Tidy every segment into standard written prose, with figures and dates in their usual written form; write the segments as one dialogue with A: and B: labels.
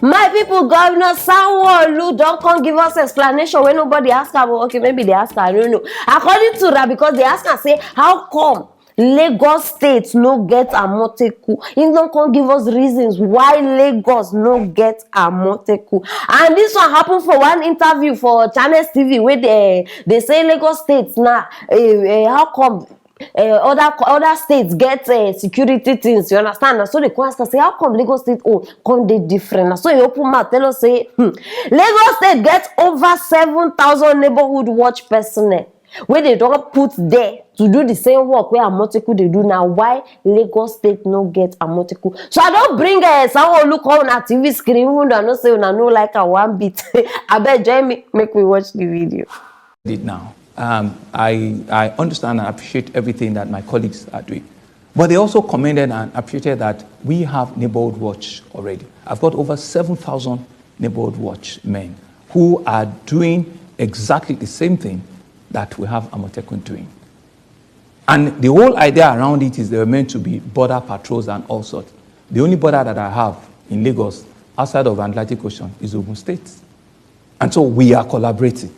A: My people, Governor Sanwo-Olu don't come give us explanation when nobody ask her. Well, okay, maybe they ask her, I don't know. According to that, because they ask her, say, how come Lagos State no get Amotekun? He don't come give us reasons why Lagos no get Amotekun. And this one happened for one interview for Channels TV where they say Lagos State now, how come other states get security things, you understand? So they ask us, say, how come Lagos State come they different? So you open mouth tell us, say, Lagos State gets over 7,000 neighborhood watch personnel where they don't put there to do the same work where Amotekun they do now. Why Lagos State no get Amotekun? So I don't bring Sanwo-Olu on a TV screen, even though I know say una no like a one bit. I bet join me, make we watch the video.
B: Did now. I understand and appreciate everything that my colleagues are doing. But they also commended and appreciated that we have neighborhood watch already. I've got over 7,000 neighborhood watch men who are doing exactly the same thing that we have Amotekun doing. And the whole idea around it is they were meant to be border patrols and all sorts. The only border that I have in Lagos outside of Atlantic Ocean is Ogun State. And so we are collaborating.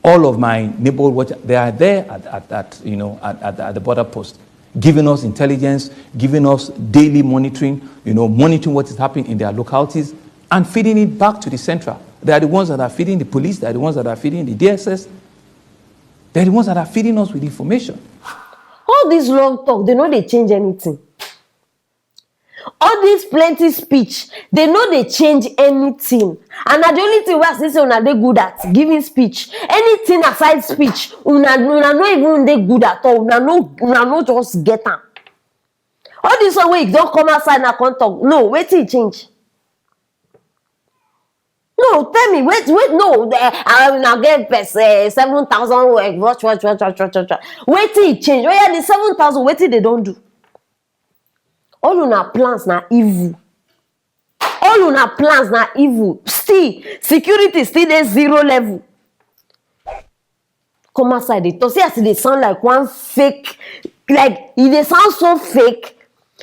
B: All of my neighborhood watch, they are there at the border post, giving us intelligence, giving us daily monitoring, monitoring what is happening in their localities and feeding it back to the central. They are the ones that are feeding the police, they are the ones that are feeding the DSS, they are the ones that are feeding us with information.
A: All this long talk, they know they change anything. All this plenty speech, they know they change anything. And the only thing we are saying una they good at giving speech. Anything aside speech, una no even they good at all. Una no just get them. All this one way don't come outside and can't talk. No, wait till it change. No, tell me, wait, no. I will now get 7,000 watch. Wait till it change. Oh yeah, the 7,000, wait till they don't do. All una plans na evil. All una plans na evil. Still, security still dey 0 level. Come outside, they talk. See as they sound like one fake. Like, if they sound so fake,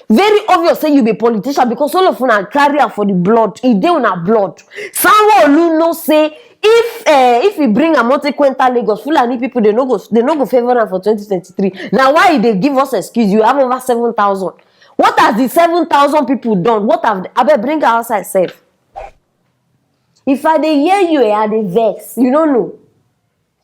A: very obvious say you be politician because all of una carry for the blood. If they una blood. Sanwo-Olu no say if we bring Amotekun enter Lagos, Fulani people they no go favor am for 2023. Now why they give us excuse? You have over 7,000. What has the 7,000 people done? What have I better bring her outside safe? If I dey hear you, I dey vex. You don't know.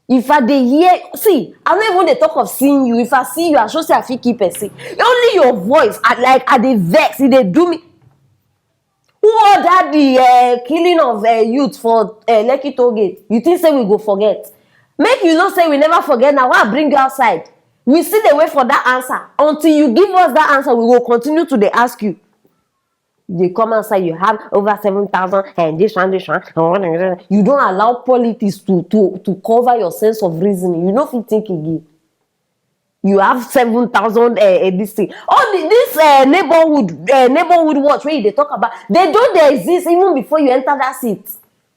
A: If I dey hear, see, I don't even dey talk of seeing you. If I see you, I should say I fit keep it. Only your voice, I dey vex. They do me. Who ordered the killing of youth for Lekki Toll Gate? You think say we go forget? Make you not say we never forget. Now why I bring you outside? We still dey wait for that answer. Until you give us that answer, we will continue to dey ask you. They come outside, you have over 7,000 and this one. You don't allow politics to cover your sense of reasoning. You know if you think again. You have 7,000 this thing. All this neighborhood watch where they talk about, they don't exist even before you enter that seat.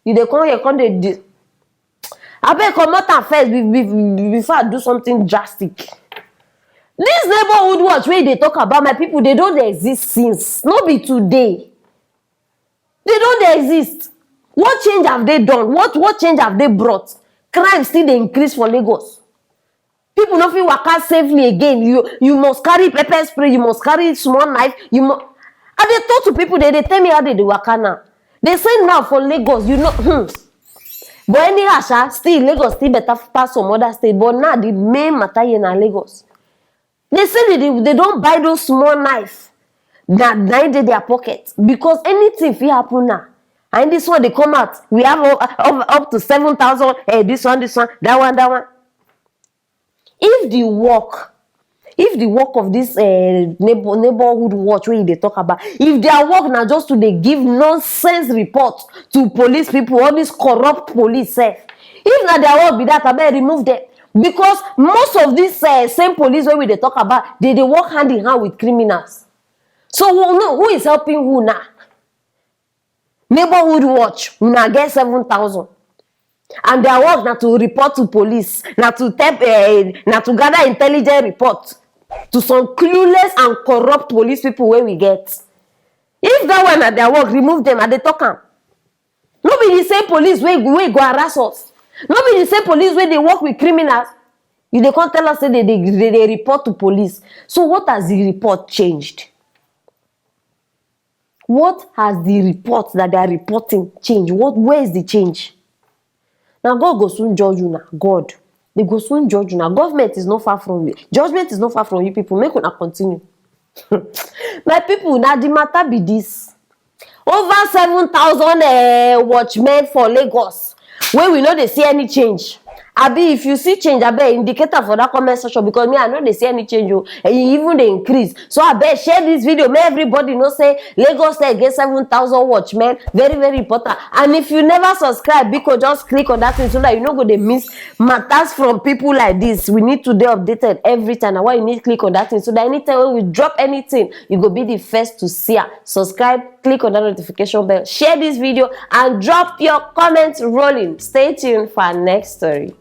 A: You come they I better come out first before I do something drastic. This neighborhood watch where they talk about, my people, they don't exist since. Not be today. They don't exist. What change have they done? What change have they brought? Crime still they increase for Lagos. People don't feel work out safely again. You must carry pepper spray. You must carry small knife. And they talk to people. They tell me how they do work now. They say now for Lagos, But anyhow, still Lagos still better pass some other state. But now the main matter in Lagos. They say they don't buy those small knives that in their pocket because anything will happen now. And this one they come out. We have up to 7,000. This one, that one. If the work of this neighborhood watch where they talk about, if their work now just to they give nonsense reports to police people, all these corrupt police, if now their work be that, I better remove them. Because most of these same police where they talk about, they work hand in hand with criminals. So who is helping who now? Neighborhood watch, we now get 7,000. And their work now to report to police, now to gather intelligence reports to some clueless and corrupt police people where we get. If that one at their work, remove them and they talk them. No be the same police wey go harass us. No be the same police wey dey work with criminals. You dey come tell us say they report to police. So what has the report changed? What has the report that they are reporting changed? Where is the change? Now God go soon judge you now. God. They go soon judge you now. Government is not far from you. Judgment is not far from you people. Make una continue. My people, now the matter be this. Over 7,000 watchmen for Lagos. Where we know they see any change. Abi, if you see change, I bet indicator for that comment section, because me, I know they see any change, and even they increase. So I bet share this video, make everybody know say Lagos State get 7,000 watchmen. Very, very important. And if you never subscribe, because just click on that thing so that you know go they miss matters from people like this. We need to be updated every time. And why you need to click on that thing so that anytime when we drop anything, you go be the first to see it. Subscribe, click on that notification bell, share this video, and drop your comments rolling. Stay tuned for our next story.